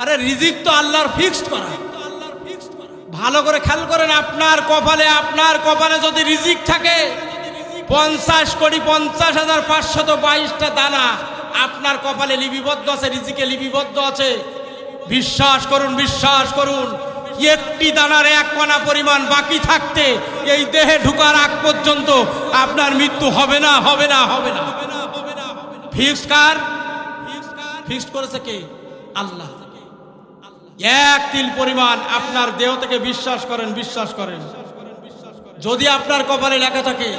আরে রিজিক তো আল্লাহর ফিক্সড করা। ভালো করে খেয়াল করেন, আপনার কপালে যদি রিজিক থাকে 50,50,522টা দানা আপনার কপালে লিপিবদ্ধ আছে, রিজিকে লিপিবদ্ধ আছে। বিশ্বাস করুন একটি দানার এক কণা পরিমাণ বাকি থাকতে এই দেহে ঢুকার আগ পর্যন্ত আপনার মৃত্যু হবে না। ফিক্সড করেছে কে? আল্লাহ। এক তিল পরিমাণ আপনার দেহ থেকে বিশ্বাস করেন যদি আপনার কপালে লেখা থাকে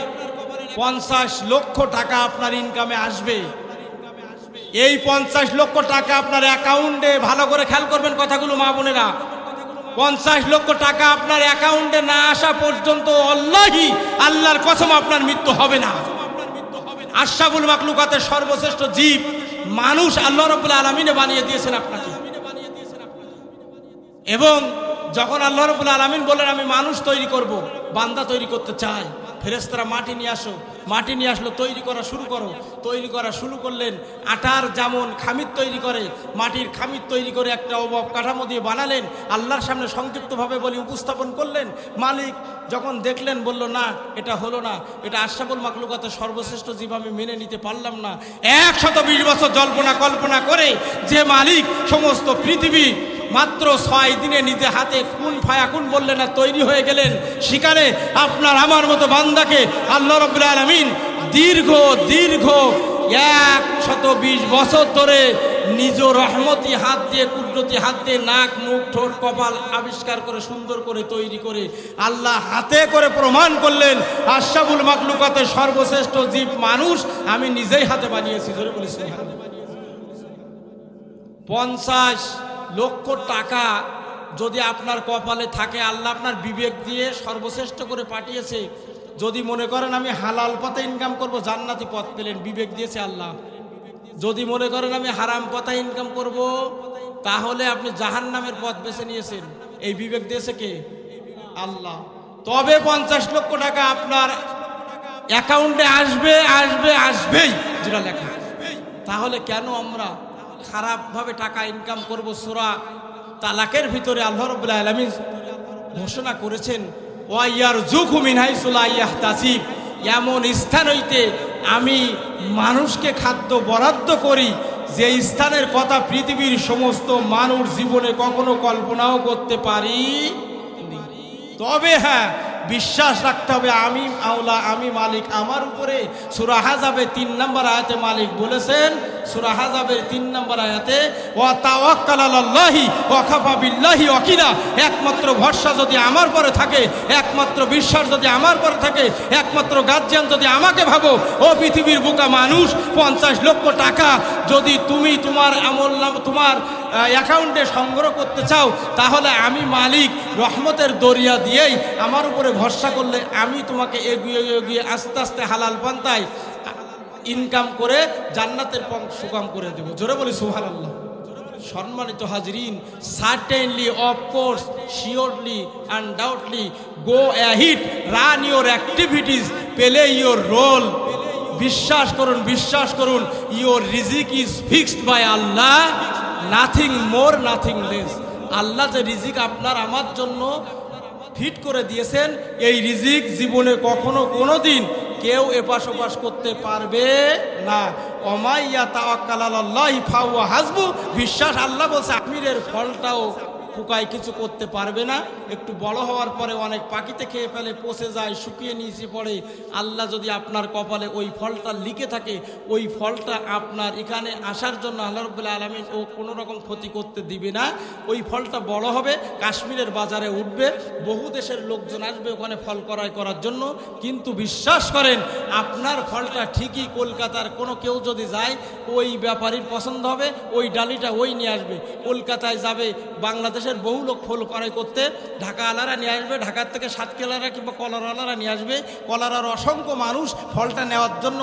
50 লক্ষ টাকা আপনার ইনকামে আসবে, এই 50 লক্ষ টাকা আপনার অ্যাকাউন্টে, ভালো করে খেয়াল করবেন কথাগুলো মা বোনেরা, 50 লক্ষ টাকা আপনার অ্যাকাউন্টে না আসা পর্যন্ত আল্লাহর কসম আপনার মৃত্যু হবে না। আশরাফুল মাখলুকাতের সর্বশ্রেষ্ঠ জীব মানুষ আল্লাহ রাব্বুল আলামিন বানিয়ে দিয়েছেন আপনাকে। এবং যখন আল্লাহ রাব্বুল আলামিন বলেন আমি মানুষ তৈরি করব, বান্দা তৈরি করতে চাই, ফেরেশতারা মাটি নিয়ে আসলো, তৈরি করা শুরু করলেন। আটার যেমন খামির তৈরি করে, মাটির খামির তৈরি করে একটা অবয়ব কাঠামো দিয়ে বানালেন, আল্লাহর সামনে সংক্ষিপ্তভাবে বলি উপস্থাপন করলেন। মালিক যখন দেখলেন বলল না, এটা হলো না, এটা আশরাফুল মাখলুকাতের সর্বশ্রেষ্ঠ জীব, আমি মেনে নিতে পারলাম না। 120 বছর কল্পনা করে যে মালিক সমস্ত পৃথিবী মাত্র 6 দিনে নিজে হাতে কুন ফায়াকুন বললেন না, তৈরি হয়ে গেলেন। সেখানে আপনার আমার মতো বান্দাকে আল্লাহ রাব্বুল আলামিন দীর্ঘ 120 বছর ধরে নিজ রহমতি হাত দিয়ে, কুদরতি হাত দিয়ে নাক মুখ ঠোঁট কপাল আবিষ্কার করে সুন্দর করে তৈরি করে আল্লাহ হাতে করে প্রমাণ করলেন আশরাফুল মাখলুকাতের সর্বশ্রেষ্ঠ জীব মানুষ আমি নিজেই হাতে বানিয়েছি। জোরে বলি সুবহানাল্লাহ। 50 লক্ষ টাকা যদি আপনার কপালে থাকে, আল্লাহ আপনার বিবেক দিয়ে সর্বশ্রেষ্ঠ করে পাঠিয়েছে। যদি মনে করেন আমি হালাল পথে ইনকাম করব, জান্নাতি পথ পেলেন, বিবেক দিয়েছে আল্লাহ। যদি মনে করেন আমি হারাম পথে ইনকাম করব, তাহলে আপনি জাহান্নামের পথ বেছে নিয়েছেন। এই বিবেক দিয়েছে কে? আল্লাহ। তবে 50 লক্ষ টাকা আপনার অ্যাকাউন্টে আসবেই যেটা লেখা। তাহলে কেন আমরা খারাপভাবে টাকা ইনকাম করব? সূরা তালাকের ভিতরে আল্লাহ রাব্বুল আলামিন ঘোষণা করেছেন ওয়াইয়ারযুকু মিন হাইসু লা ইয়াহতাসিব, এমন স্থান হইতে আমি মানুষকে খাদ্য বরাদ্দ করি যে স্থানের কথা পৃথিবীর সমস্ত মানুষ জীবনে কখনো কল্পনাও করতে পারি। তবে হ্যাঁ, বিশ্বাস রাখতে হবে আমি আওলা, আমি মালিক, আমার উপরে। সূরা আহজাবের 3 নম্বর আয়াতে মালিক বলেছেন, সূরা আহজাবের 3 নম্বর আয়াতে ওয়া তাওয়াক্কাল আলাল্লাহি ওয়া কাফা বিল্লাহি ওয়াকিলা, একমাত্র ভরসা যদি আমার পরে থাকে, একমাত্র বিশ্বাস যদি আমার পরে থাকে, একমাত্র গার্জিয়ান যদি আমাকে ভাবো, ও পৃথিবীর বোকা মানুষ, 50 লক্ষ টাকা যদি তুমি তোমার আমলনাম তোমার অ্যাকাউন্টে সংগ্রহ করতে চাও, তাহলে আমি মালিক রহমতের দরিয়া দিয়েই আমার উপরে ভরসা করলে আমি তোমাকে এগিয়ে আস্তে আস্তে হালাল পন্থায় ইনকাম করে জান্নাতের পথ সুগম করে দেব। জোরে বলি সুবহানাল্লাহ। সম্মানিত হাজরিন, certainly, of course, surely, undoubtedly, go ahead, run your activities, play your role. বিশ্বাস করুন, ইউর রিজিক is fixed by Allah, nothing more nothing less. Allah যে রিজিক আপনার আমার জন্য ফিট করে দিয়েছেন, এই রিজিক জীবনে কখনো কোনোদিন কেউ এপাশ ওপাশ করতে পারবে না। ওমাইয়া তাওয়াক্কাল আলাল্লাহি ফাহুয়া হাসবু, বিশ্বাস আল্লাহ বলছে আমিরের ফলটাও পোকায় কিছু করতে পারবে না। একটু বড় হওয়ার পরে অনেক পাখিতে খেয়ে ফেলে, পচে যায়, শুকিয়ে নিচে পড়ে। আল্লাহ যদি আপনার কপালে ওই ফলটা লিখে থাকে, ওই ফলটা আপনার এখানে আসার জন্য আল্লাহ রাব্বুল আলামিন ও কোনো রকম ক্ষতি করতে দিবে না। ওই ফলটা বড় হবে, কাশ্মীরের বাজারে উঠবে, বহু দেশের লোকজন আসবে ওখানে ফল ক্রয় করার জন্য। কিন্তু বিশ্বাস করেন, আপনার ফলটা ঠিকই কলকাতার কোনো কেউ যদি যায়, ওই ব্যাপারীর পছন্দ হবে, ওই ডালিটা ওই নিয়ে আসবে। কলকাতায় যাবে, বাংলাদেশের বহু লোক ফল ক্রয় করতে, ঢাকাওয়ালারা নিয়ে আসবে, ঢাকার থেকে সাতক্ষীরারা কিংবা কলারওয়ালারা নিয়ে আসবে। কলারার অসংখ্য মানুষ ফলটা নেওয়ার জন্য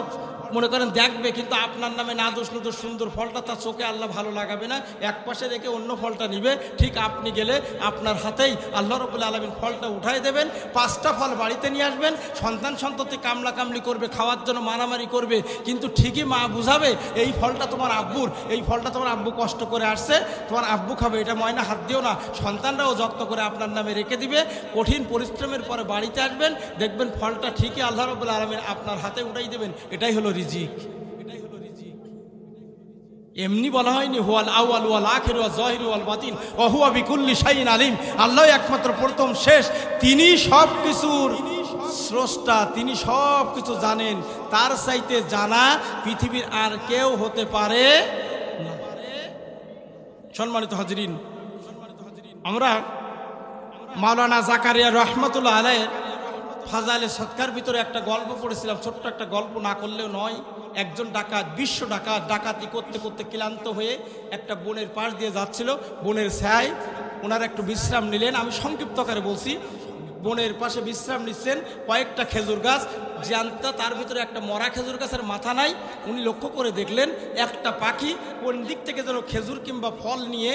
মনে করেন দেখবে, কিন্তু আপনার নামে না দোষ নুদোষ সুন্দর ফলটা তার চোখে আল্লাহ ভালো লাগাবে না, এক পাশে রেখে অন্য ফলটা নিবে। ঠিক আপনি গেলে আপনার হাতেই আল্লাহ রাব্বুল আলামিন ফলটা উঠাই দেবেন, 5টা ফল বাড়িতে নিয়ে আসবেন। সন্তান সন্ততি কামলা কামলি করবে, খাওয়ার জন্য মারামারি করবে, কিন্তু ঠিকই মা বুঝাবে এই ফলটা তোমার আব্বুর, এই ফলটা তোমার আব্বু কষ্ট করে আসছে, তোমার আব্বু খাবে, এটা ময়না হাত দিও না। সন্তানরাও যত্ন করে আপনার নামে রেখে দিবে। কঠিন পরিশ্রমের পরে বাড়িতে আসবেন, দেখবেন ফলটা ঠিকই আল্লাহ রাব্বুল আলামিন আপনার হাতে উঠাই দেবেন। এটাই হলো রিজিক। এমনি বলা হয়নি হুয়াল আউয়াল ওয়াল আখির ওয়াল যাহির ওয়াল বাতিন ওয়া হুয়া বিকুল্লি শাইইন আলিম। আল্লাহ একমাত্র প্রথম শেষ, তিনি সব কিছুর স্রষ্টা, তিনি সব কিছু জানেন। তার চাইতে জানা পৃথিবীর আর কেউ হতে পারে না। সম্মানিত হাজিরিন, আমরা মাওলানা জাকারিয়া রহমাতুল্লাহ আলাইহির ফাজাইলে সৎকার ভিতরে একটা গল্প পড়েছিলাম, ছোট্ট একটা গল্প, না করলেও নয়। একজন ডাকাত, বিশ্ব ডাকাত, ডাকাতি করতে করতে ক্লান্ত হয়ে একটা বনের পাশ দিয়ে যাচ্ছিল। বনের ছায় ওনারা একটু বিশ্রাম নিলেন। আমি সংক্ষিপ্ত আকারে বলছি। বনের পাশে বিশ্রাম নিচ্ছেন, কয়েকটা খেজুর গাছ জানতা, তার ভিতরে একটা মরা খেজুর গাছের মাথা নাই। উনি লক্ষ্য করে দেখলেন একটা পাখি কোন দিক থেকে যেন খেজুর কিংবা ফল নিয়ে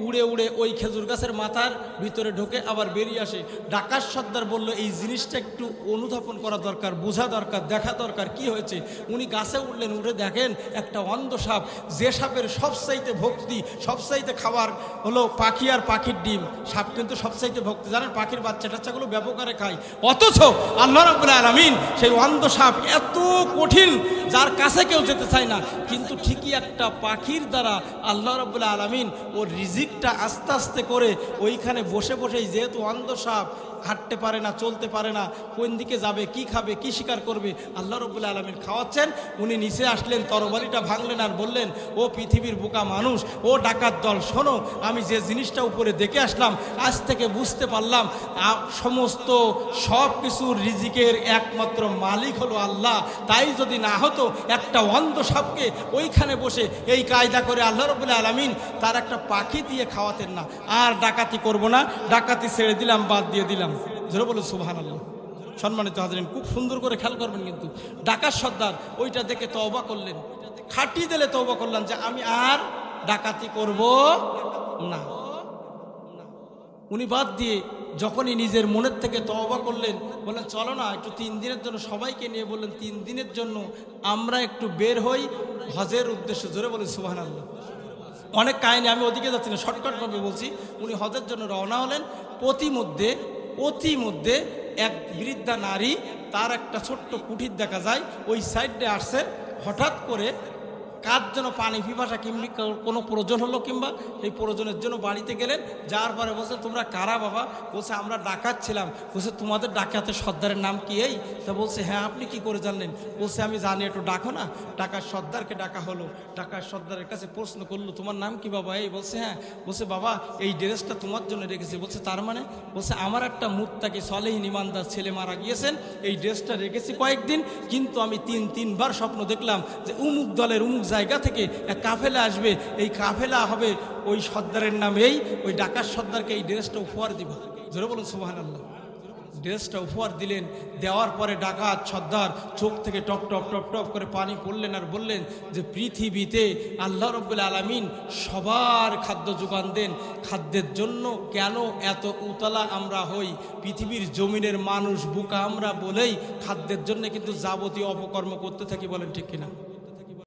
উড়ে উড়ে ওই খেজুর গাছের মাথার ভিতরে ঢোকে, আবার বেরিয়ে আসে। ডাকাত সর্দার বলল, এই জিনিসটা একটু অনুধাবন করা দরকার, বোঝা দরকার, দেখা দরকার কি হয়েছে। উনি গাছে উঠলেন, উঠে দেখেন একটা অন্ধ সাপ, যে সাপের সবচাইতে ভক্তি, সবচাইতে খাবার হলো পাখি আর পাখির ডিম। সাপ কিন্তু সবচাইতে ভক্তি, জানেন, পাখির বাচ্চা টাচ্চাগুলো ব্যাপকারে খায়। অথচ আল্লাহ রাব্বুল আলামিন সেই অন্ধ সাপ এত কঠিন, যার কাছে কেউ যেতে চায় না, কিন্তু ঠিকই একটা পাখির দ্বারা আল্লাহ রাব্বুল আলামিন ওর রিজিকটা আস্তে আস্তে করে ওইখানে বসে বসেই, যেহেতু অন্ধ সাপ হাঁটতে পারে না, চলতে পারে না, কোন দিকে যাবে, কি খাবে, কি শিকার করবে, আল্লাহ রাব্বুল আলামিন খাওয়াচ্ছেন। উনি নিচে আসলেন, তরবারিটা ভাঙলেন আর বললেন, ও পৃথিবীর বোকা মানুষ, ও ডাকাত দল, শোনো, আমি যে জিনিসটা উপরে দেখে আসলাম, আজ থেকে বুঝতে পারলাম সমস্ত সব কিছুর রিজিকের একমাত্র মালিক হলো আল্লাহ। তাই যদি না হতো একটা অন্ধ সাপকে ওইখানে বসে এই কায়দা করে আল্লাহ রাব্বুল আলামিন তার একটা পাখি দিয়ে খাওয়াতেন না। আর ডাকাতি করব না, ডাকাতি ছেড়ে দিলাম, বাদ দিয়ে দিলাম। জোরে বলুন সুবহানাল্লাহ। সম্মানিত হাজরিন, খুব সুন্দর করে খেয়াল করবেন কিন্তু। ডাকাত সর্দার ওইটা দেখে তওবা করলেন, খাটি দিলে তওবা করলেন যে আমি আর ডাকাতি করব না। উনি বাদ দিয়ে যখনই নিজের মনের থেকে তওবা করলেন, বললেন চলো না একটু 3 দিনের জন্য সবাইকে নিয়ে, বললেন 3 দিনের জন্য আমরা একটু বের হই হজের উদ্দেশ্যে। জোরে বলুন সুবহানাল্লাহ। অনেক কাহিনী, আমি ওদিকে যাচ্ছি না, শর্টকাটভাবে বলছি। উনি হজের জন্য রওনা হলেন। অতিমধ্যে এক বৃদ্ধা নারী, তার একটা ছোট্ট কুঠির দেখা যায়, ওই সাইডে আসছে। হঠাৎ করে কার জন্য পানি পিপাসা কিংবা কোনো প্রয়োজন হলো, কিংবা এই প্রয়োজনের জন্য বাড়িতে গেলেন। যাওয়ার পরে বলছে, তোমরা কারা বাবা? বলছে, আমরা ডাকাত ছিলাম। বলছে, তোমাদের ডাকাতের সর্দারের নাম কি এই? তা বলছে, হ্যাঁ, আপনি কি করে জানলেন? বলছে, আমি জানি, একটু ডাকো না। ডাকাত সর্দারকে ডাকা হলো। ডাকাত সর্দারের কাছে প্রশ্ন করলো, তোমার নাম কি বাবা? এই বলছে, হ্যাঁ। বলছে, বাবা এই ড্রেসটা তোমার জন্য রেখেছি। বলছে, তার মানে? বলছে, আমার একটা মুত্তাকি সলেহীন ইমানদার ছেলে মারা গিয়েছেন, এই ড্রেসটা রেখেছি কয়েকদিন, কিন্তু আমি 3বার স্বপ্ন দেখলাম যে অমুক দলের অমুক জায়গা থেকে এক কাফেলা আসবে, এই কাফেলা হবে ওই সর্দারের নামেই, ওই ডাকাত সর্দারকে এই ড্রেসটা উপহার দিব। জোরে বলুন সুবহানাল্লাহ। ড্রেসটা উপহার দিলেন। দেওয়ার পরে ডাকাত সর্দার চোখ থেকে টপ টপ টপ টপ করে পানি পড়লেন আর বললেন যে পৃথিবীতে আল্লাহ রাব্বুল আলামিন সবার খাদ্য যোগান দেন, খাদ্যের জন্য কেন এত উতলা আমরা হই? পৃথিবীর জমিনের মানুষ বোকা আমরা বলেই খাদ্যের জন্য কিন্তু যাবতীয় অপকর্ম করতে থাকি। বলেন ঠিক কিনা?